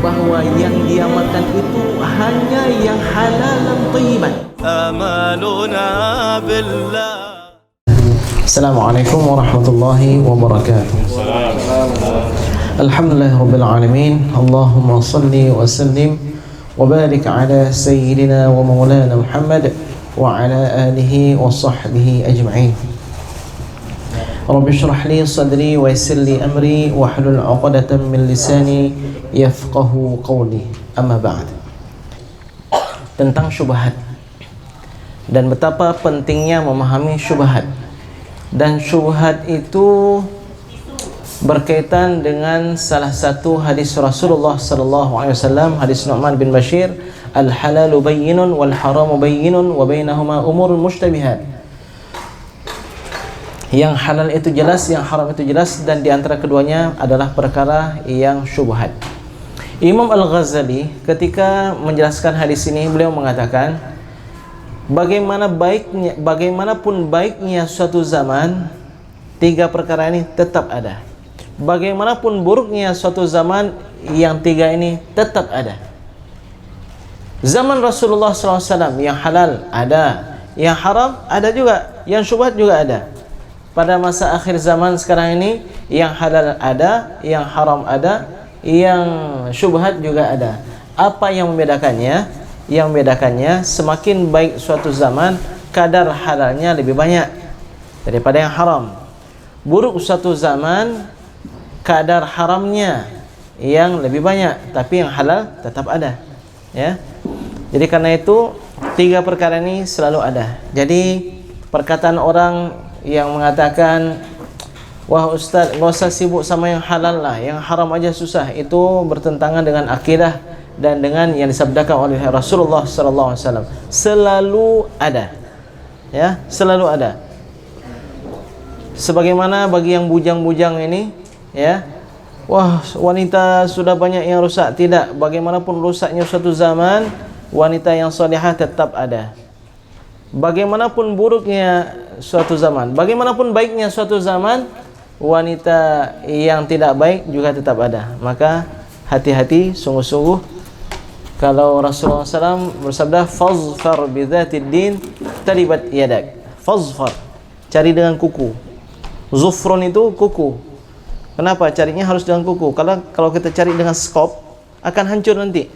bahwa yang dia makan itu hanya yang halal dan thayyiban. Amaluna billah. Assalamualaikum warahmatullahi wabarakatuh. Alhamdulillahirabbil alamin. Allahumma salli wa sallim wa barik ala sayyidina wa maulana Muhammad wa ala alihi wa sahbihi ajma'in. Rabbi shrah li sadri wa yassir li amri wa hlul 'uqdatam min lisani yafqahu qawli. Amma ba'd. Tentang syubhat dan betapa pentingnya memahami syubhat. Dan syubhat itu berkaitan dengan salah satu hadis Rasulullah sallallahu alaihi wasallam, hadis Nu'man bin Bashir, al-halalu bayyinun wal haramu bayyinun wa bainahuma umurun mushtabihat. Yang halal itu jelas, yang haram itu jelas, dan di antara keduanya adalah perkara yang syubhat. Imam Al-Ghazali ketika menjelaskan hadis ini, beliau mengatakan, bagaimanapun baiknya suatu zaman, tiga perkara ini tetap ada. Bagaimanapun buruknya suatu zaman, yang tiga ini tetap ada. Zaman Rasulullah SAW yang halal ada, yang haram ada juga, yang syubhat juga ada. Pada masa akhir zaman sekarang ini, yang halal ada, yang haram ada, yang syubhat juga ada. Apa yang membedakannya? Yang membedakannya, semakin baik suatu zaman, kadar halalnya lebih banyak daripada yang haram. Buruk suatu zaman, kadar haramnya yang lebih banyak, tapi yang halal tetap ada. Ya. Jadi karena itu, tiga perkara ini selalu ada. Jadi perkataan orang yang mengatakan, wah Ustaz, nggak usah sibuk sama yang halal lah, yang haram aja susah, itu bertentangan dengan akidah dan dengan yang disabdakan oleh Rasulullah SAW. Selalu ada, ya, selalu ada. Sebagaimana bagi yang bujang-bujang ini, ya, wah wanita sudah banyak yang rusak. Tidak, bagaimanapun rusaknya suatu zaman, wanita yang salihah tetap ada. Bagaimanapun buruknya suatu zaman, bagaimanapun baiknya suatu zaman, wanita yang tidak baik juga tetap ada. Maka hati-hati, sungguh-sungguh. Kalau Rasulullah SAW bersabda, fazfar bidzatid din taribat yadak. Fazfar, cari dengan kuku. Zufrun itu kuku. Kenapa carinya harus dengan kuku? Kalau kita cari dengan skop, akan hancur nanti.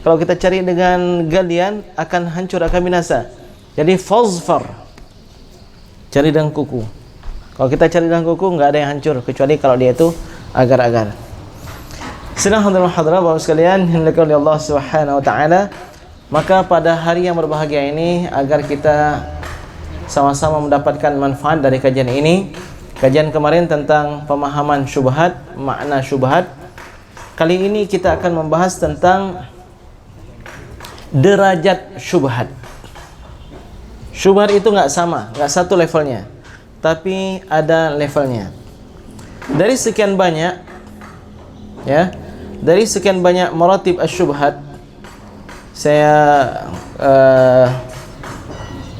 Kalau kita cari dengan galian, akan hancur, akan binasa. Jadi fazfar, cari dengan kuku. Kalau kita cari dengan kuku, nggak ada yang hancur, kecuali kalau dia itu agar-agar. Sidang hadirin hadirat Bapak sekalian, yang dimuliakan oleh Allah Subhanahu wa taala. Maka pada hari yang berbahagia ini, agar kita sama-sama mendapatkan manfaat dari kajian ini. Kajian kemarin tentang pemahaman syubhat, makna syubhat. Kali ini kita akan membahas tentang derajat syubhat. Syubhat itu nggak sama, nggak satu levelnya, tapi ada levelnya. Dari sekian banyak, ya, dari sekian banyak maratib asyubhat, saya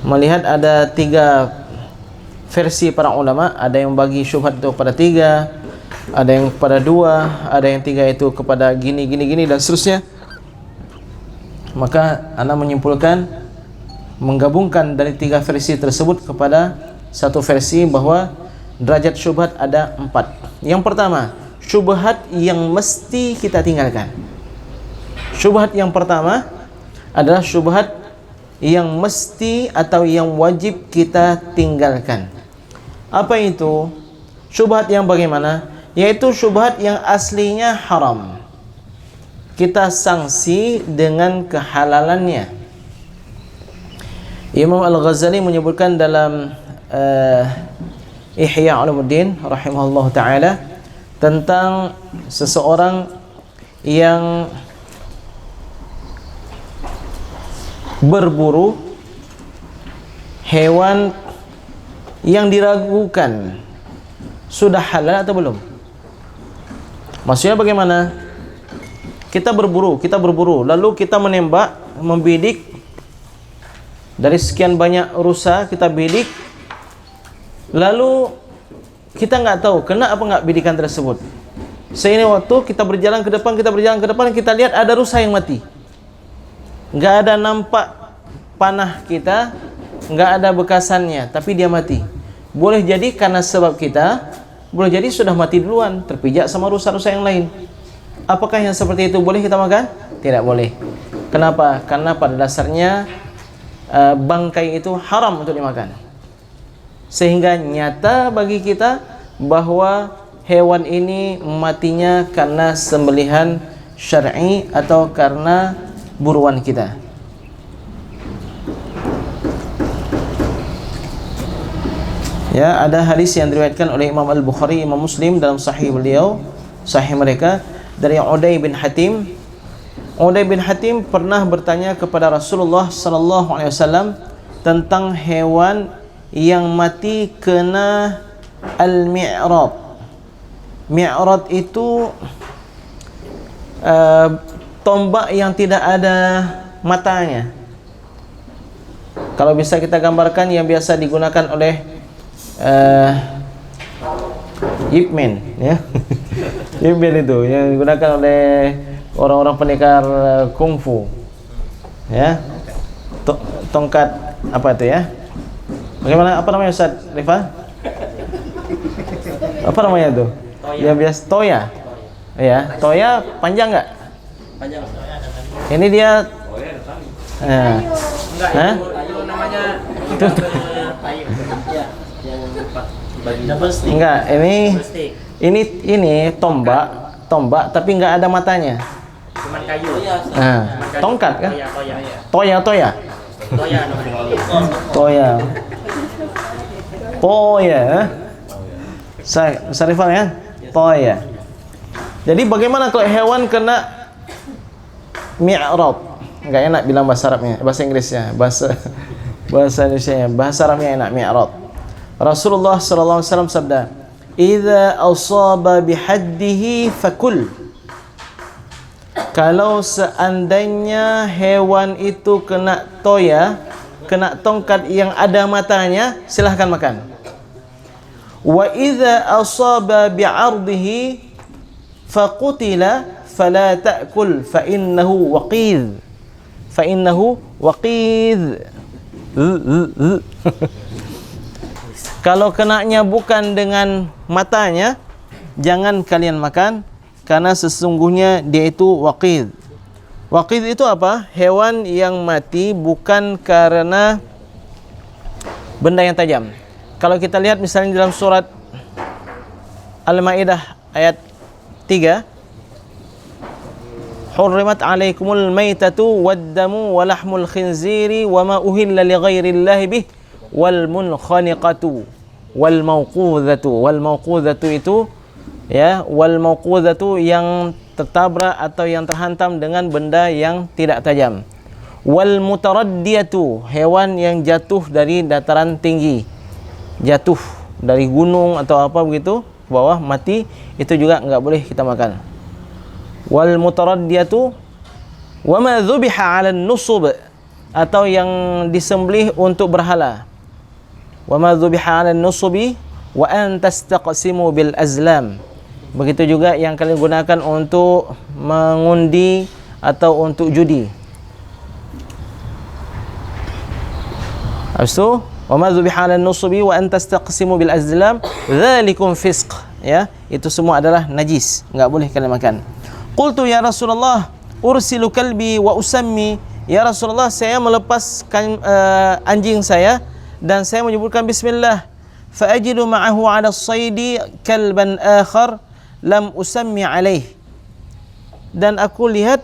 melihat ada tiga versi para ulama. Ada yang bagi syubhat itu kepada tiga, ada yang kepada dua, ada yang tiga itu kepada gini, dan seterusnya. Maka ana menyimpulkan, menggabungkan dari tiga versi tersebut kepada satu versi, bahwa derajat syubhat ada 4. Yang pertama, syubhat yang mesti kita tinggalkan. Syubhat yang pertama adalah syubhat yang mesti atau yang wajib kita tinggalkan. Apa itu? Syubhat yang bagaimana? Yaitu syubhat yang aslinya haram, kita sanksi dengan kehalalannya. Imam Al-Ghazali menyebutkan dalam Ihya Ulumuddin rahimahullah ta'ala tentang seseorang yang berburu hewan yang diragukan sudah halal atau belum. Maksudnya bagaimana? Kita berburu, lalu kita menembak, membidik. Dari sekian banyak rusa kita bidik, lalu kita nggak tahu kena apa nggak bidikan tersebut. Seiring waktu kita berjalan ke depan, kita lihat ada rusa yang mati. Enggak ada nampak panah kita, enggak ada bekasannya, tapi dia mati. Boleh jadi karena sebab kita, boleh jadi sudah mati duluan, terpijak sama rusa-rusa yang lain. Apakah yang seperti itu boleh kita makan? Tidak boleh. Kenapa? Karena pada dasarnya bangkai itu haram untuk dimakan. Sehingga nyata bagi kita bahwa hewan ini matinya karena sembelihan syar'i atau karena buruan kita. Ya, ada hadis yang diriwayatkan oleh Imam Al-Bukhari, Imam Muslim dalam sahih beliau, sahih mereka, dari Uday bin Hatim. Uday bin Hatim pernah bertanya kepada Rasulullah sallallahu alaihi wasallam tentang hewan yang mati kena al-mi'rad. Mi'rad itu tombak yang tidak ada matanya. Kalau bisa kita gambarkan, yang biasa digunakan oleh Ip Man, ya. Ip Man itu yang digunakan oleh orang-orang pendekar kungfu, ya. Tongkat apa itu, ya? Bagaimana, apa namanya Ustaz Rifan? Apa namanya itu? Ya biasa toya. Ya, toya panjang enggak? Panjang. Ini dia enggak, itu namanya enggak, ini tombak tapi enggak ada matanya. Cuman kayu. Nah, tongkat kan? Toya. Sarifan ya? Toya. Jadi bagaimana kalau hewan kena mi'rad? Enggak enak bilang bahasa Arabnya, bahasa Inggrisnya, bahasa Indonesianya, bahasa Arabnya enak, mi'rad. Rasulullah sallallahu alaihi wasallam sabda, "Idza asaba bihaddihi fakul." Kalau seandainya hewan itu kena toya, kena tongkat yang ada matanya, silahkan makan. Wa idza asaba bi'ardihi faqutila fala ta'kul fa innahu waqidh. Kalau kenanya bukan dengan matanya, jangan kalian makan, karena sesungguhnya dia itu waqidh. Waqidh itu apa? Hewan yang mati bukan karena benda yang tajam. Kalau kita lihat misalnya dalam surat Al-Maidah ayat 3, Hurrimat alaikumul maitatu waddamu walahmul khinziri wama uhilla li ghairillahi bih wal munkhaniqatu wal mauqudhatu itu, ya, wal mauqudhatu yang tertabrak atau yang terhantam dengan benda yang tidak tajam. Wal mutaraddiyatu, hewan yang jatuh dari dataran tinggi, jatuh dari gunung atau apa begitu ke bawah, mati, itu juga enggak boleh kita makan. Wal mutaraddiyatu wa ma dzubiha 'ala nusub, atau yang disembelih untuk berhala. Wa ma dzubiha 'ala nusubi wa an tastaqsimu bil azlam. Begitu juga yang kalian gunakan untuk mengundi atau untuk judi. Habis itu, wa ma dzubiha 'ala nusubi wa an tastaqsimu bil azlam dzalikum fisq, ya, itu semua adalah najis, enggak boleh kalian makan. Qultu ya Rasulullah ursilu kalbi wa usammi. Ya Rasulullah, saya melepaskan anjing saya dan saya menyebutkan bismillah. Fa ajidu ma'ahu 'ala as-saidi kalban akhar lam usammi alaih. Dan aku lihat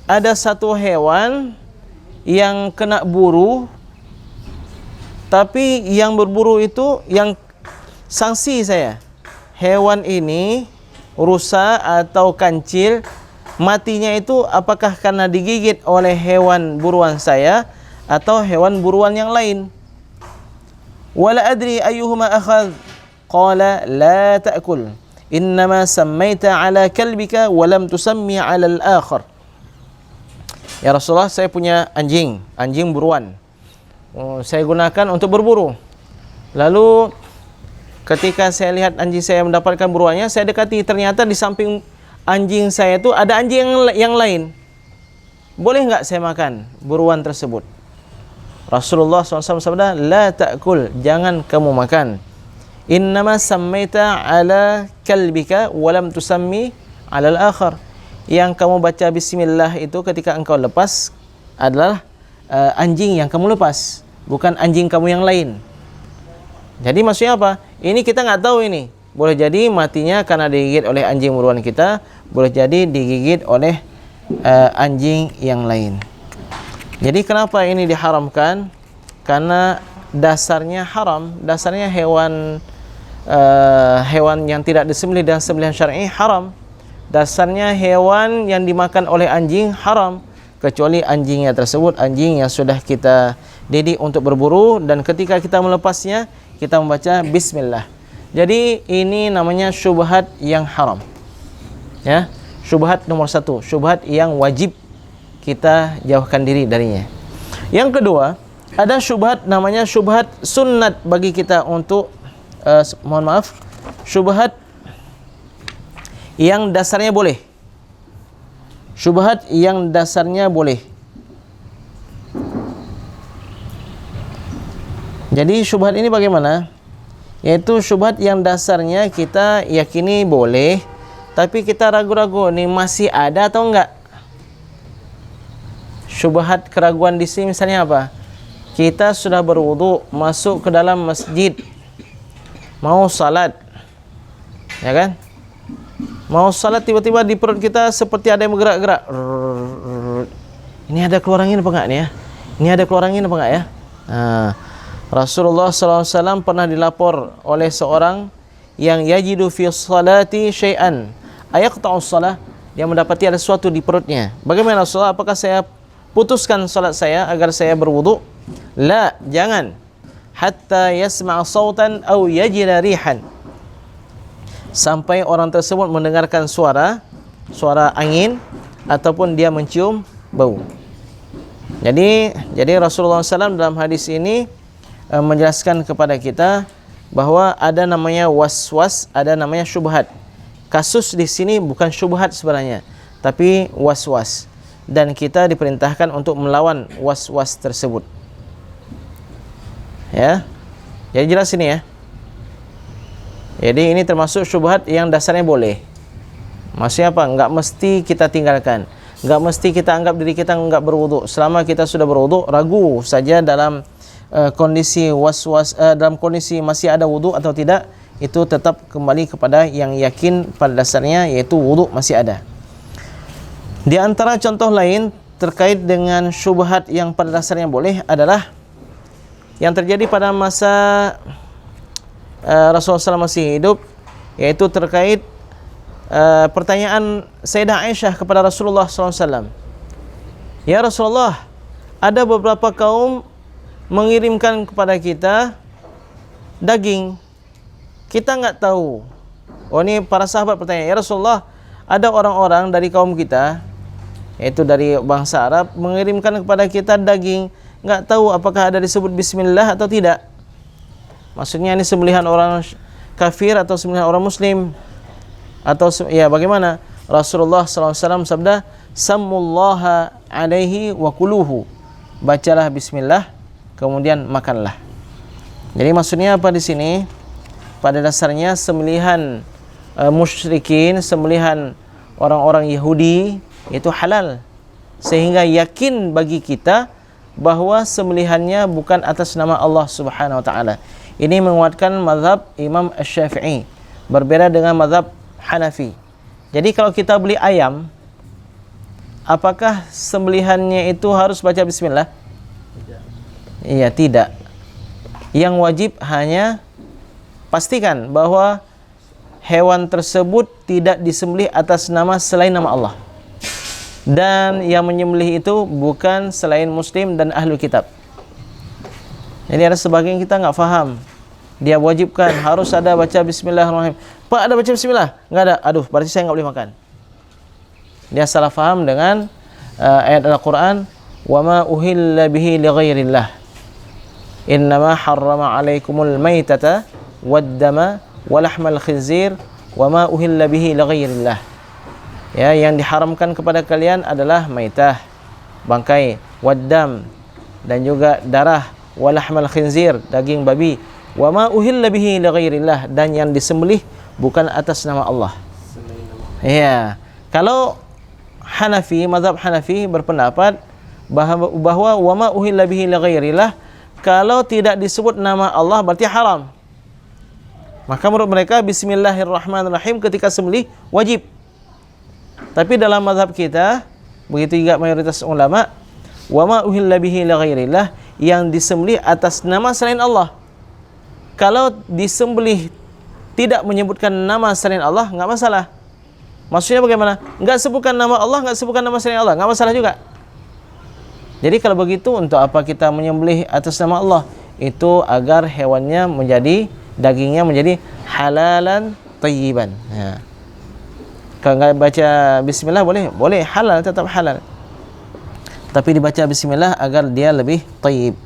ada satu hewan yang kena buru, tapi yang berburu itu yang sanksi saya. Hewan ini rusa atau kancil, matinya itu apakah karena digigit oleh hewan buruan saya atau hewan buruan yang lain. Wala adri ayyuhuma akhadh. Qala la ta'kul. Innama sammaita ala kalbika wa lam tusammi ala al-akhar. Ya Rasulullah, saya punya anjing buruan. Saya gunakan untuk berburu. Lalu ketika saya lihat anjing saya mendapatkan buruannya, saya dekati, ternyata di samping anjing saya itu ada anjing yang lain. Boleh enggak saya makan buruan tersebut? Rasulullah SAW sabda, la ta'kul, jangan kamu makan. Innama sammaita ala kalbika walam tusammi ala al-akhar. Yang kamu baca bismillah itu ketika engkau lepas adalah anjing yang kamu lepas, bukan anjing kamu yang lain. Jadi maksudnya apa? Ini kita nggak tahu ini. Boleh jadi matinya karena digigit oleh anjing buruan kita, boleh jadi digigit oleh anjing yang lain. Jadi kenapa ini diharamkan? Karena dasarnya haram, dasarnya hewan yang tidak disembelih dengan sembelihan syar'i haram. Dasarnya hewan yang dimakan oleh anjing haram, kecuali anjingnya tersebut anjing yang sudah kita didik untuk berburu, dan ketika kita melepasnya kita membaca bismillah. Jadi ini namanya syubhat yang haram. Ya, syubhat nomor 1, syubhat yang wajib kita jauhkan diri darinya. Yang kedua, ada syubhat namanya syubhat sunnat bagi kita untuk syubhat yang dasarnya boleh. Syubhat yang dasarnya boleh. Jadi syubhat ini bagaimana? Yaitu syubhat yang dasarnya kita yakini boleh, tapi kita ragu-ragu nih masih ada atau enggak. Syubhat keraguan di sini misalnya apa? Kita sudah berwudu, masuk ke dalam masjid, mau salat, ya kan? Mau salat, tiba-tiba di perut kita seperti ada yang bergerak-gerak. Ini ada keluar angin apa enggak nih ya? Ini ada keluar angin apa enggak ya? Rasulullah SAW pernah dilapor oleh seorang yang yajidu fi salati syai'an ayaqta'us salah, dia mendapati ada sesuatu di perutnya. Bagaimana Rasulullah? Apakah saya putuskan salat saya agar saya berwudu? La, jangan. Hatta yasma'a sautan aw yajida rihan, sampai orang tersebut mendengarkan suara angin ataupun dia mencium bau. Jadi Rasulullah SAW dalam hadis ini menjelaskan kepada kita bahwa ada namanya waswas, ada namanya syubhat. Kasus di sini bukan syubhat sebenarnya, tapi waswas, dan kita diperintahkan untuk melawan waswas tersebut. Ya, jadi jelas ini ya. Jadi ini termasuk syubhat yang dasarnya boleh. Maksudnya apa? Enggak mesti kita tinggalkan, enggak mesti kita anggap diri kita enggak berwudu. Selama kita sudah berwudu, ragu saja dalam kondisi waswas, dalam kondisi masih ada wudu atau tidak, itu tetap kembali kepada yang yakin pada dasarnya, yaitu wudu masih ada. Di antara contoh lain terkait dengan syubhat yang pada dasarnya boleh adalah yang terjadi pada masa Rasulullah SAW masih hidup, yaitu terkait pertanyaan Sayyidah Aisyah kepada Rasulullah SAW. Ya Rasulullah, ada beberapa kaum mengirimkan kepada kita daging, kita enggak tahu. Oh, ini para sahabat bertanya, ya Rasulullah, ada orang-orang dari kaum kita, yaitu dari bangsa Arab, mengirimkan kepada kita daging, enggak tahu apakah ada disebut bismillah atau tidak. Maksudnya ini sembelihan orang kafir atau sembelihan orang muslim, atau ya bagaimana? Rasulullah SAW sabda, sammullaha alaihi wa kuluhu, bacalah bismillah kemudian makanlah. Jadi maksudnya apa di sini? Pada dasarnya sembelihan musyrikin, sembelihan orang-orang Yahudi itu halal, sehingga yakin bagi kita bahwa sembelihannya bukan atas nama Allah Subhanahu wa taala. Ini menguatkan mazhab Imam Asy-Syafi'i, berbeda dengan mazhab Hanafi. Jadi kalau kita beli ayam, apakah sembelihannya itu harus baca bismillah? Iya, tidak. Yang wajib hanya pastikan bahwa hewan tersebut tidak disembelih atas nama selain nama Allah, dan yang menyembelih itu bukan selain muslim dan ahlu kitab. Jadi ada sebagian kita enggak faham, dia wajibkan harus ada baca bismillahirrahmanirrahim. Pak, ada baca bismillah? Enggak ada. Aduh, berarti saya enggak boleh makan. Dia salah faham dengan ayat Al-Quran, wa ma uhilla bihi li ghairillah, innama harrama alaikumul maitata waddama walahmal khinzir wa ma uhilla bihi li ghairillah. Ya, yang diharamkan kepada kalian adalah maitah, bangkai, waddam, dan juga darah, walahmal khinzir, daging babi, wa ma uhilla bihi li ghairillah, dan yang disembelih bukan atas nama Allah. Ya, kalau Hanafi, mazhab Hanafi berpendapat bahwa wa ma uhilla bihi li ghairillah, kalau tidak disebut nama Allah berarti haram. Maka menurut mereka bismillahirrahmanirrahim ketika sembelih wajib. Tapi dalam mazhab kita, begitu juga mayoritas ulama, wa ma uhilla bihi li ghairillah, yang disembelih atas nama selain Allah. Kalau disembelih tidak menyebutkan nama selain Allah, enggak masalah. Maksudnya bagaimana? Enggak sebutkan nama Allah, enggak sebutkan nama selain Allah, enggak masalah juga. Jadi kalau begitu, untuk apa kita menyembelih atas nama Allah? Itu agar hewannya menjadi, dagingnya menjadi halalan tayyiban. Ya. Kalau enggak baca bismillah boleh halal, tetap halal. Tapi dibaca bismillah agar dia lebih tayyib.